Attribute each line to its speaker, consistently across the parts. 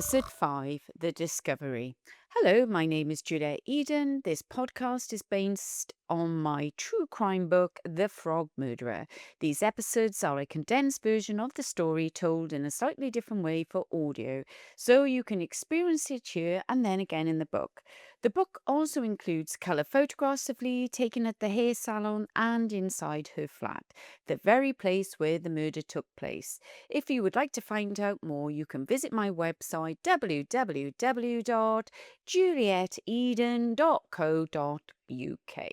Speaker 1: Episode 5 The Discovery. Hello, my name is Julia Eden. This podcast is based on my true crime book, The Frog Murderer. These episodes are a condensed version of the story told in a slightly different way for audio, so you can experience it here and then again in the book. The book also includes colour photographs of Lee taken at the hair salon and inside her flat, the very place where the murder took place. If you would like to find out more, you can visit my website www.julieteden.co.uk.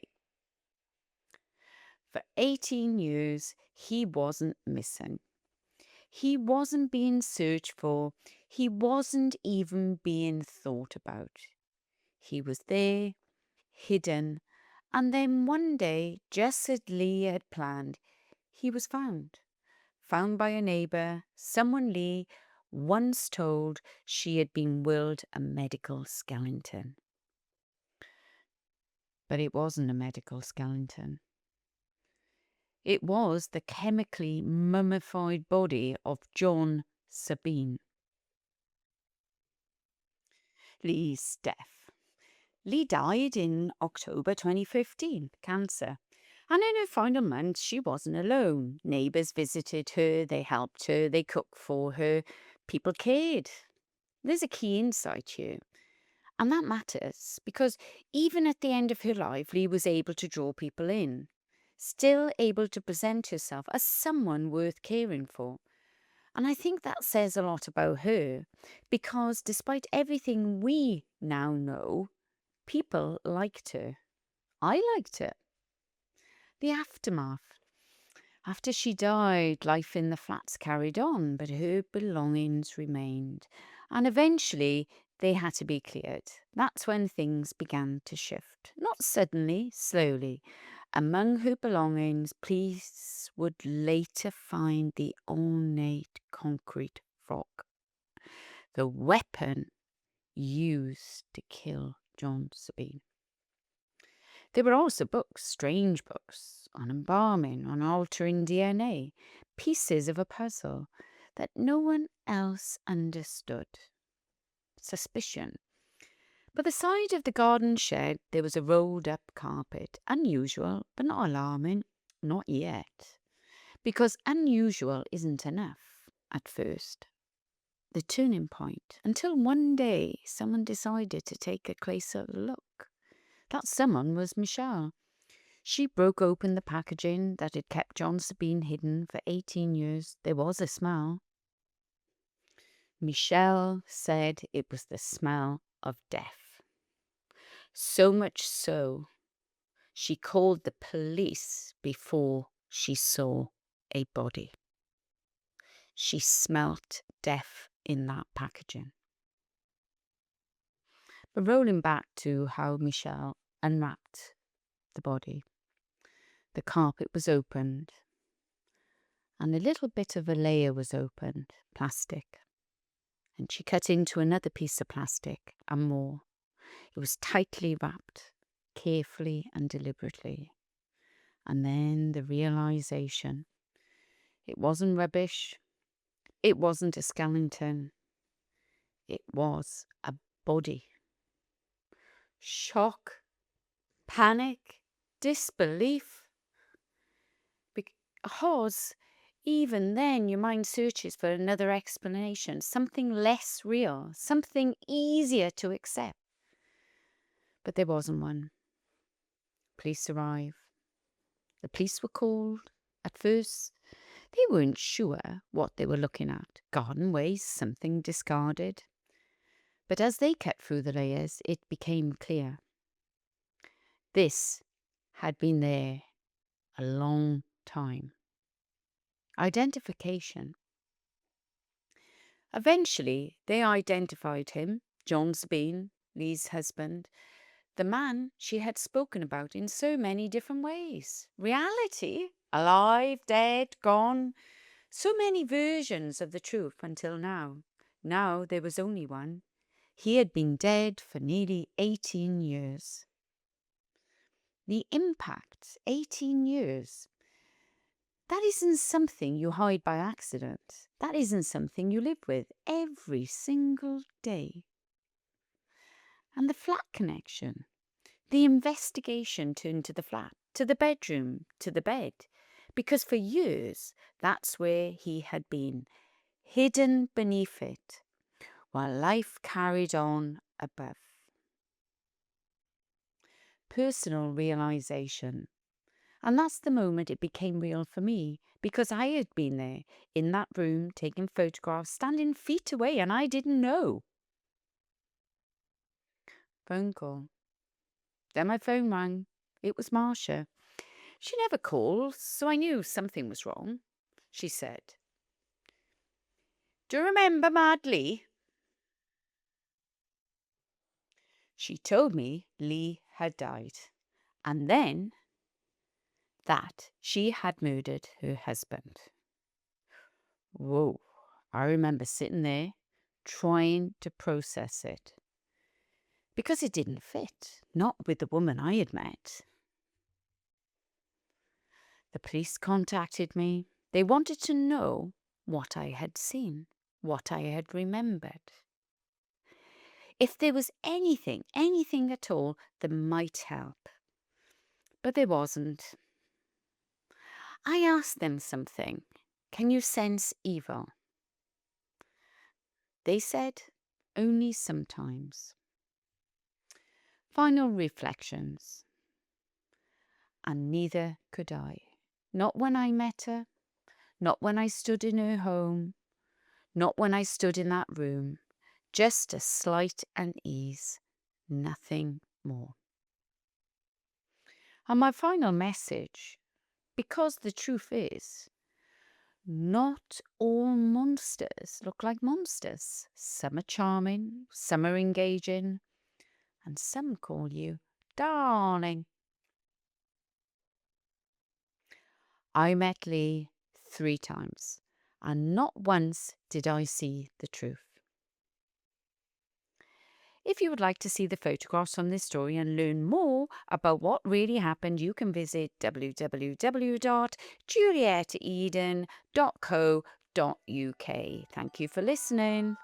Speaker 1: For 18 years, he wasn't missing. He wasn't being searched for. He wasn't even being thought about. He was there, hidden, and then one day, just as Lee had planned, he was found. Found by a neighbour, someone Lee once told she had been willed a medical skeleton. But it wasn't a medical skeleton. It was the chemically mummified body of John Sabine. Lee's death. Lee died in October 2015, cancer. And in her final months, she wasn't alone. Neighbours visited her, they helped her, they cooked for her. People cared. There's a key insight here. And that matters because even at the end of her life, Lee was able to draw people in, still able to present herself as someone worth caring for. And I think that says a lot about her because despite everything we now know, people liked her. I liked her. The aftermath. After she died, life in the flats carried on, but her belongings remained. And eventually, they had to be cleared. That's when things began to shift. Not suddenly, slowly. Among her belongings, police would later find the ornate concrete frog, the weapon used to kill John Sabine. There were also books, strange books, on embalming, on altering DNA, pieces of a puzzle that no one else understood. Suspicion. By the side of the garden shed, there was a rolled up carpet. Unusual, but not alarming. Not yet. Because unusual isn't enough at first. The turning point. Until one day, someone decided to take a closer look. That someone was Michelle. She broke open the packaging that had kept John Sabine hidden for 18 years. There was a smell. Michelle said it was the smell of death. So much so, she called the police before she saw a body. She smelt death in that packaging. But rolling back to how Michelle unwrapped the body, the carpet was opened, and a little bit of a layer was opened, plastic. And she cut into another piece of plastic and more. It was tightly wrapped, carefully and deliberately. And then the realization. It wasn't rubbish. It wasn't a skeleton. It was a body. Shock, panic, disbelief. Because even then your mind searches for another explanation, something less real, something easier to accept. But there wasn't one. Police arrive. The police were called. At first, they weren't sure what they were looking at. Garden waste, something discarded. But as they cut through the layers, it became clear. This had been there a long time. Identification. Eventually, they identified him, John Sabine, Lee's husband, the man she had spoken about in so many different ways. Reality, alive, dead, gone. So many versions of the truth until now. Now there was only one. He had been dead for nearly 18 years. The impact, 18 years. That isn't something you hide by accident. That isn't something you live with every single day. And the flat connection. The investigation turned to the flat, to the bedroom, to the bed. Because for years, that's where he had been, hidden beneath it, while life carried on above. Personal realization. And that's the moment it became real for me, because I had been there, in that room, taking photographs, standing feet away, and I didn't know. Phone call. Then my phone rang. It was Marcia. She never called, so I knew something was wrong. She said, "Do you remember Mad Lee?" She told me Lee had died, and then that she had murdered her husband. Whoa, I remember sitting there trying to process it. Because it didn't fit, not with the woman I had met. The police contacted me. They wanted to know what I had seen, what I had remembered. If there was anything at all that might help. But there wasn't. I asked them something. Can you sense evil? They said, only sometimes. Final reflections. And neither could I. Not when I met her, not when I stood in her home, not when I stood in that room. Just a slight unease, nothing more. And my final message, because the truth is, not all monsters look like monsters. Some are charming, some are engaging, and some call you darling. I met Lee 3 times, and not once did I see the truth. If you would like to see the photographs from this story and learn more about what really happened, you can visit www.julietteeden.co.uk. Thank you for listening.